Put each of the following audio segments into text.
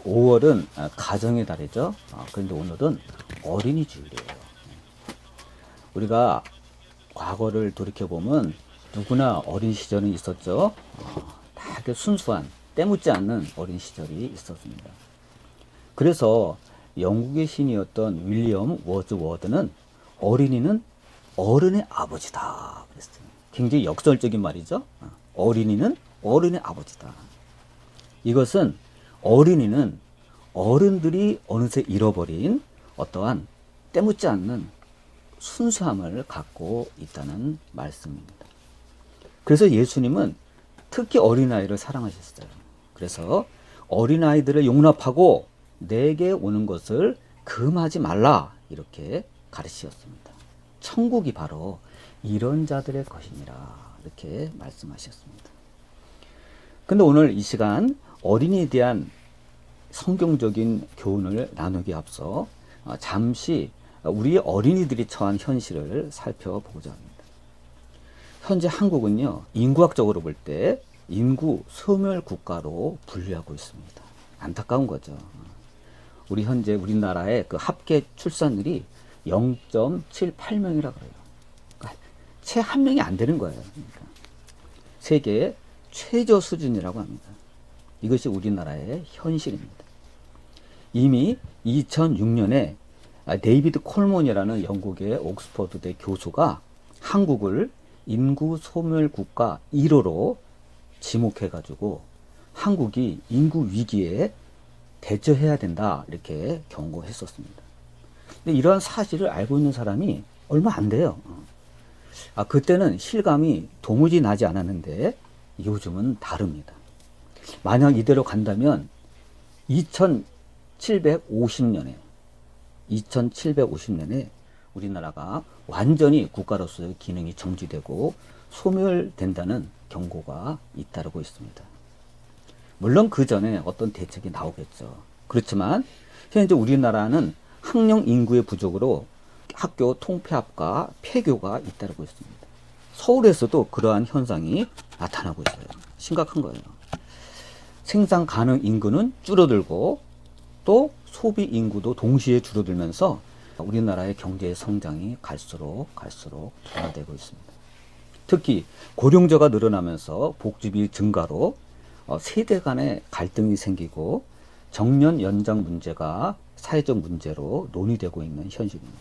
5월은 가정의 달이죠. 그런데 오늘은 어린이 주일이에요. 우리가 과거를 돌이켜보면 누구나 어린 시절은 있었죠. 다 순수한, 때묻지 않는 어린 시절이 있었습니다. 그래서 영국의 신이었던 윌리엄 워즈워드는 어린이는 어른의 아버지다 그랬어요. 굉장히 역설적인 말이죠. 어린이는 어른의 아버지다. 이것은 어린이는 어른들이 어느새 잃어버린 어떠한 때묻지 않는 순수함을 갖고 있다는 말씀입니다. 그래서 예수님은 특히 어린아이를 사랑하셨어요. 그래서 어린아이들을 용납하고 내게 오는 것을 금하지 말라 이렇게 가르치셨습니다. 천국이 바로 이런 자들의 것이니라 이렇게 말씀하셨습니다. 근데 오늘 이 시간 어린이에 대한 성경적인 교훈을 나누기 앞서 잠시 우리 어린이들이 처한 현실을 살펴보고자 합니다. 현재 한국은요, 인구학적으로 볼 때 인구 소멸 국가로 분류하고 있습니다. 안타까운 거죠. 우리 현재 우리나라의 그 합계 출산율이 0.78명이라 그래요. 그러니까 채 한 명이 안 되는 거예요. 그러니까 세계 최저 수준이라고 합니다. 이것이 우리나라의 현실입니다. 이미 2006년에 데이비드 콜먼이라는 영국의 옥스퍼드대 교수가 한국을 인구 소멸 국가 1호로 지목해가지고 한국이 인구 위기에 대처해야 된다 이렇게 경고했었습니다. 근데 이러한 사실을 알고 있는 사람이 얼마 안 돼요. 그때는 실감이 도무지 나지 않았는데 요즘은 다릅니다. 만약 이대로 간다면 2750년에 우리나라가 완전히 국가로서의 기능이 정지되고 소멸된다는 경고가 잇따르고 있습니다. 물론 그 전에 어떤 대책이 나오겠죠. 그렇지만 현재 우리나라는 학령 인구의 부족으로 학교 통폐합과 폐교가 잇따르고 있습니다. 서울에서도 그러한 현상이 나타나고 있어요. 심각한 거예요. 생산 가능 인구는 줄어들고 또 소비 인구도 동시에 줄어들면서 우리나라의 경제 성장이 갈수록 둔화되고 있습니다. 특히 고령자가 늘어나면서 복지비 증가로 세대 간의 갈등이 생기고 정년 연장 문제가 사회적 문제로 논의되고 있는 현실입니다.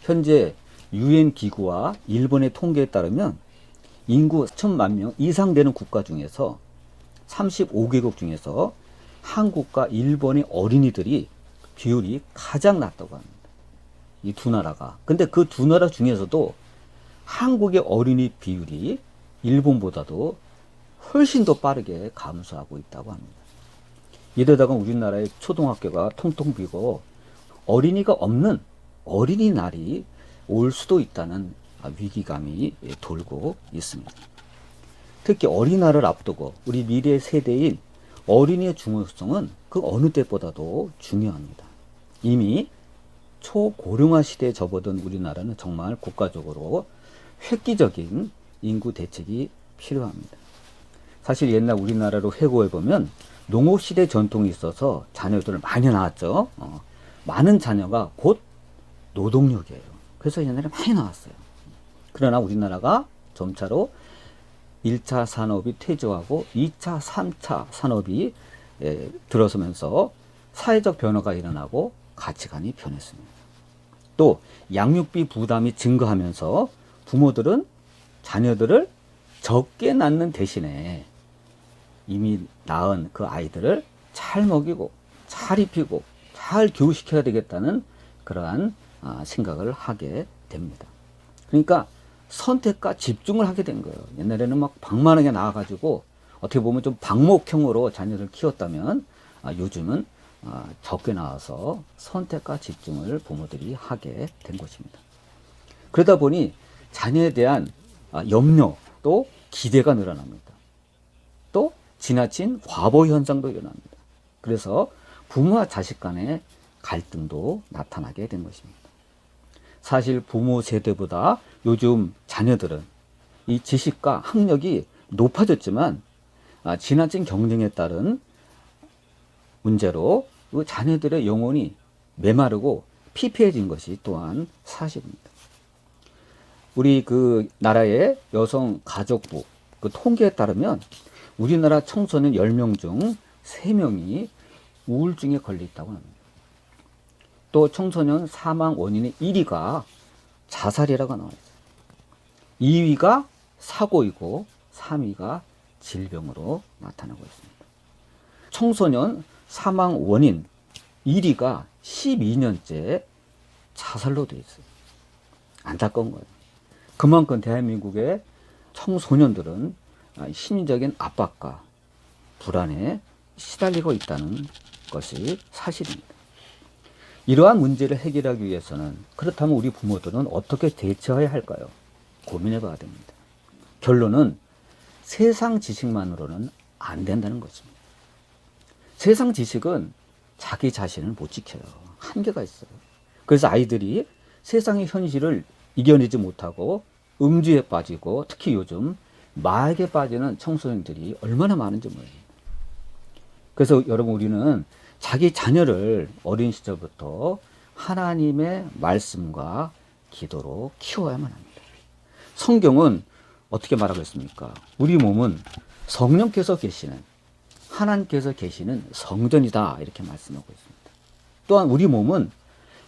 현재 유엔 기구와 일본의 통계에 따르면 인구 1,000만 명 이상 되는 국가 중에서 35개국 중에서 한국과 일본의 어린이들이 비율이 가장 낮다고 합니다. 이 두 나라가. 근데 그 두 나라 중에서도 한국의 어린이 비율이 일본보다도 훨씬 더 빠르게 감소하고 있다고 합니다. 이러다가 우리나라의 초등학교가 텅텅 비고 어린이가 없는 어린이날이 올 수도 있다는 위기감이 돌고 있습니다. 특히 어린이날을 앞두고 우리 미래 세대인 어린이의 중요성은 그 어느 때보다도 중요합니다. 이미 초고령화 시대에 접어든 우리나라는 정말 국가적으로 획기적인 인구 대책이 필요합니다. 사실 옛날 우리나라로 회고해보면 농업시대 전통이 있어서 자녀들을 많이 낳았죠. 많은 자녀가 곧 노동력이에요. 그래서 옛날에 많이 나왔어요. 그러나 우리나라가 점차로 1차 산업이 퇴조하고 2차, 3차 산업이 들어서면서 사회적 변화가 일어나고 가치관이 변했습니다. 또 양육비 부담이 증가하면서 부모들은 자녀들을 적게 낳는 대신에 이미 낳은 그 아이들을 잘 먹이고 잘 입히고 잘 교육시켜야 되겠다는 그러한 생각을 하게 됩니다. 그러니까 선택과 집중을 하게 된 거예요. 옛날에는 막 방만하게 나와가지고 어떻게 보면 좀 방목형으로 자녀를 키웠다면 요즘은 적게 나와서 선택과 집중을 부모들이 하게 된 것입니다. 그러다 보니 자녀에 대한 염려 또 기대가 늘어납니다. 또 지나친 과보 현상도 일어납니다. 그래서 부모와 자식 간의 갈등도 나타나게 된 것입니다. 사실 부모 세대보다 요즘 자녀들은 이 지식과 학력이 높아졌지만 지나친 경쟁에 따른 문제로 그 자녀들의 영혼이 메마르고 피폐해진 것이 또한 사실입니다. 우리 그 나라의 여성 가족부 그 통계에 따르면 우리나라 청소년 10명 중 3명이 우울증에 걸려 있다고 합니다. 또 청소년 사망 원인의 1위가 자살이라고 나와 있어요. 2위가 사고이고 3위가 질병으로 나타나고 있습니다. 청소년 사망 원인 1위가 12년째 자살로 되어 있어요. 안타까운 거예요. 그만큼 대한민국의 청소년들은 심리적인 압박과 불안에 시달리고 있다는 것이 사실입니다. 이러한 문제를 해결하기 위해서는 그렇다면 우리 부모들은 어떻게 대처해야 할까요? 고민해 봐야 됩니다. 결론은 세상 지식만으로는 안 된다는 것입니다. 세상 지식은 자기 자신을 못 지켜요. 한계가 있어요. 그래서 아이들이 세상의 현실을 이겨내지 못하고 음주에 빠지고 특히 요즘 마약에 빠지는 청소년들이 얼마나 많은지 몰라요. 그래서 여러분 우리는 자기 자녀를 어린 시절부터 하나님의 말씀과 기도로 키워야만 합니다. 성경은 어떻게 말하고 있습니까? 우리 몸은 성령께서 계시는 하나님께서 계시는 성전이다 이렇게 말씀하고 있습니다. 또한 우리 몸은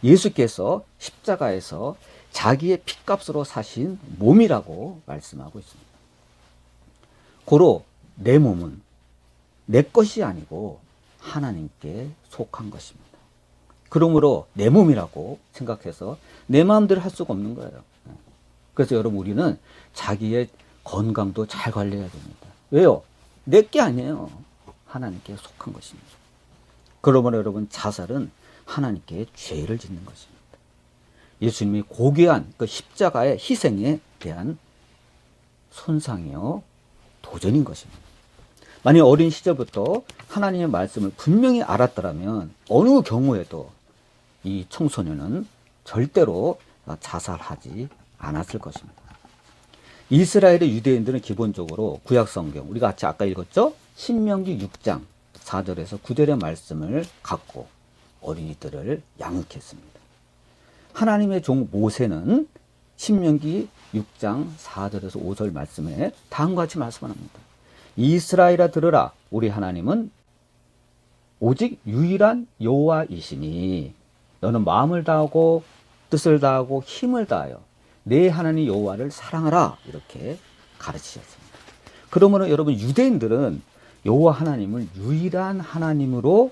예수께서 십자가에서 자기의 핏값으로 사신 몸이라고 말씀하고 있습니다. 고로 내 몸은 내 것이 아니고 하나님께 속한 것입니다. 그러므로 내 몸이라고 생각해서 내 마음대로 할 수가 없는 거예요. 그래서 여러분 우리는 자기의 건강도 잘 관리해야 됩니다. 왜요? 내 게 아니에요. 하나님께 속한 것입니다. 그러므로 여러분 자살은 하나님께 죄를 짓는 것입니다. 예수님이 고귀한 그 십자가의 희생에 대한 손상이요 도전인 것입니다. 만약 어린 시절부터 하나님의 말씀을 분명히 알았더라면 어느 경우에도 이 청소년은 절대로 자살하지 않았을 것입니다. 이스라엘의 유대인들은 기본적으로 구약성경 우리가 같이 아까 읽었죠? 신명기 6장 4절에서 9절의 말씀을 갖고 어린이들을 양육했습니다. 하나님의 종 모세는 신명기 6장 4절에서 5절 말씀에 다음과 같이 말씀을 합니다. 이스라엘아 들으라 우리 하나님은 오직 유일한 여호와이시니 너는 마음을 다하고 뜻을 다하고 힘을 다하여 내 하나님 여호와를 사랑하라 이렇게 가르치셨습니다. 그러므로 여러분 유대인들은 여호와 하나님을 유일한 하나님으로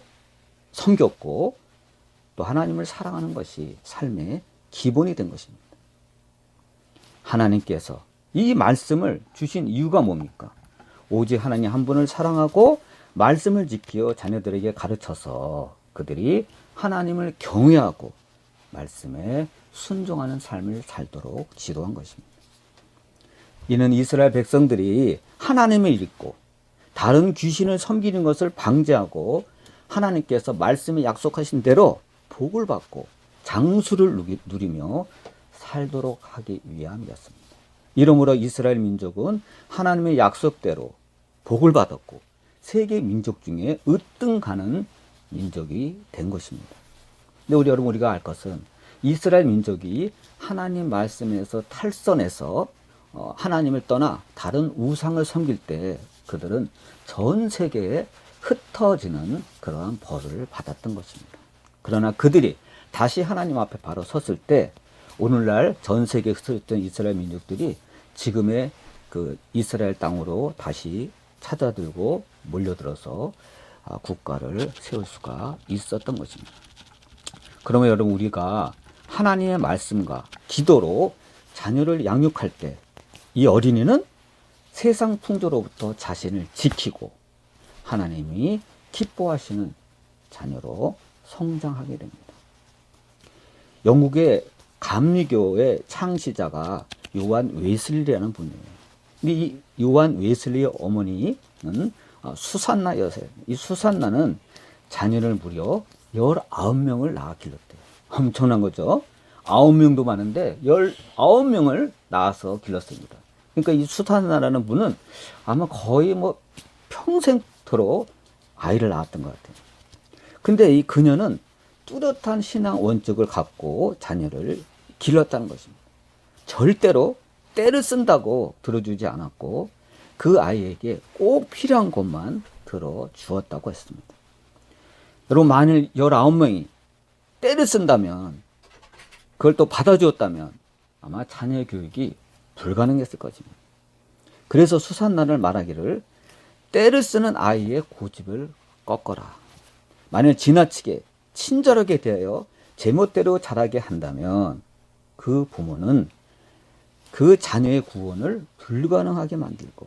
섬겼고 또 하나님을 사랑하는 것이 삶의 기본이 된 것입니다. 하나님께서 이 말씀을 주신 이유가 뭡니까? 오직 하나님 한 분을 사랑하고 말씀을 지키어 자녀들에게 가르쳐서 그들이 하나님을 경외하고 말씀에 순종하는 삶을 살도록 지도한 것입니다. 이는 이스라엘 백성들이 하나님을 잊고 다른 귀신을 섬기는 것을 방지하고 하나님께서 말씀에 약속하신 대로 복을 받고 장수를 누리며 살도록 하기 위함이었습니다. 이러므로 이스라엘 민족은 하나님의 약속대로 복을 받았고 세계 민족 중에 으뜸가는 민족이 된 것입니다. 근데 우리 여러분 우리가 알 것은 이스라엘 민족이 하나님 말씀에서 탈선해서 하나님을 떠나 다른 우상을 섬길 때 그들은 전 세계에 흩어지는 그러한 벌을 받았던 것입니다. 그러나 그들이 다시 하나님 앞에 바로 섰을 때 오늘날 전 세계에 흩어졌던 이스라엘 민족들이 지금의 그 이스라엘 땅으로 다시 찾아들고 몰려들어서 국가를 세울 수가 있었던 것입니다. 그러면 여러분 우리가 하나님의 말씀과 기도로 자녀를 양육할 때 이 어린이는 세상 풍조로부터 자신을 지키고 하나님이 기뻐하시는 자녀로 성장하게 됩니다. 영국의 감리교의 창시자가 요한 웨슬리라는 분이에요. 근데 이 요한 웨슬리의 어머니는 수산나 여사예요. 이 수산나는 자녀를 무려 19명을 낳아 길렀대요. 엄청난 거죠. 9명도 많은데 19명을 낳아서 길렀습니다. 그러니까 이 수산나라는 분은 아마 거의 뭐 평생토록 아이를 낳았던 것 같아요. 근데 이 그녀는 뚜렷한 신앙 원칙을 갖고 자녀를 길렀다는 것입니다. 절대로 때를 쓴다고 들어주지 않았고 그 아이에게 꼭 필요한 것만 들어주었다고 했습니다. 여러분, 만일 19명이 때를 쓴다면, 그걸 또 받아주었다면 아마 자녀 교육이 불가능했을 것입니다. 그래서 수산나를 말하기를 때를 쓰는 아이의 고집을 꺾어라. 만일 지나치게 친절하게 대하여 제멋대로 자라게 한다면 그 부모는 그 자녀의 구원을 불가능하게 만들고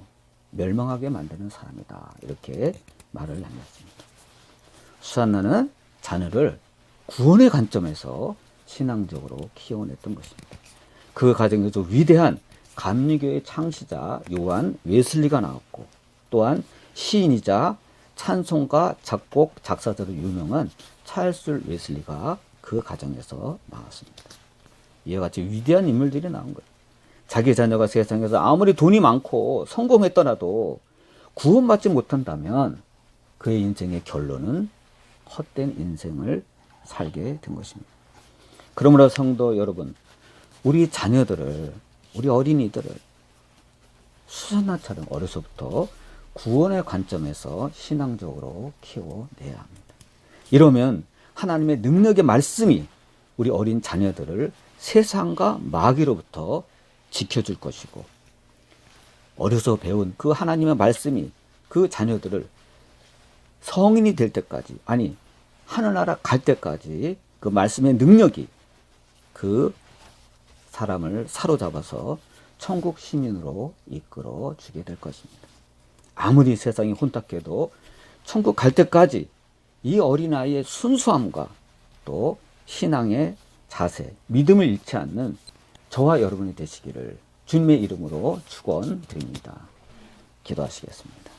멸망하게 만드는 사람이다. 이렇게 말을 남겼습니다. 수산나는 자녀를 구원의 관점에서 신앙적으로 키워냈던 것입니다. 그 과정에서 위대한 감리교의 창시자 요한 웨슬리가 나왔고, 또한 시인이자 찬송가 작곡 작사자로 유명한 찰스 웨슬리가 그 과정에서 나왔습니다. 이와 같이 위대한 인물들이 나온 거예요. 자기 자녀가 세상에서 아무리 돈이 많고 성공했더라도 구원받지 못한다면 그의 인생의 결론은 헛된 인생을 살게 된 것입니다. 그러므로 성도 여러분, 우리 자녀들을, 우리 어린이들을 수산나처럼 어려서부터 구원의 관점에서 신앙적으로 키워내야 합니다. 이러면 하나님의 능력의 말씀이 우리 어린 자녀들을 세상과 마귀로부터 지켜줄 것이고, 어려서 배운 그 하나님의 말씀이 그 자녀들을 성인이 될 때까지, 아니 하늘나라 갈 때까지 그 말씀의 능력이 그 사람을 사로잡아서 천국 시민으로 이끌어 주게 될 것입니다. 아무리 세상이 혼탁해도 천국 갈 때까지 이 어린아이의 순수함과 또 신앙의 자세, 믿음을 잃지 않는 저와 여러분이 되시기를 주님의 이름으로 축원드립니다. 기도하시겠습니다.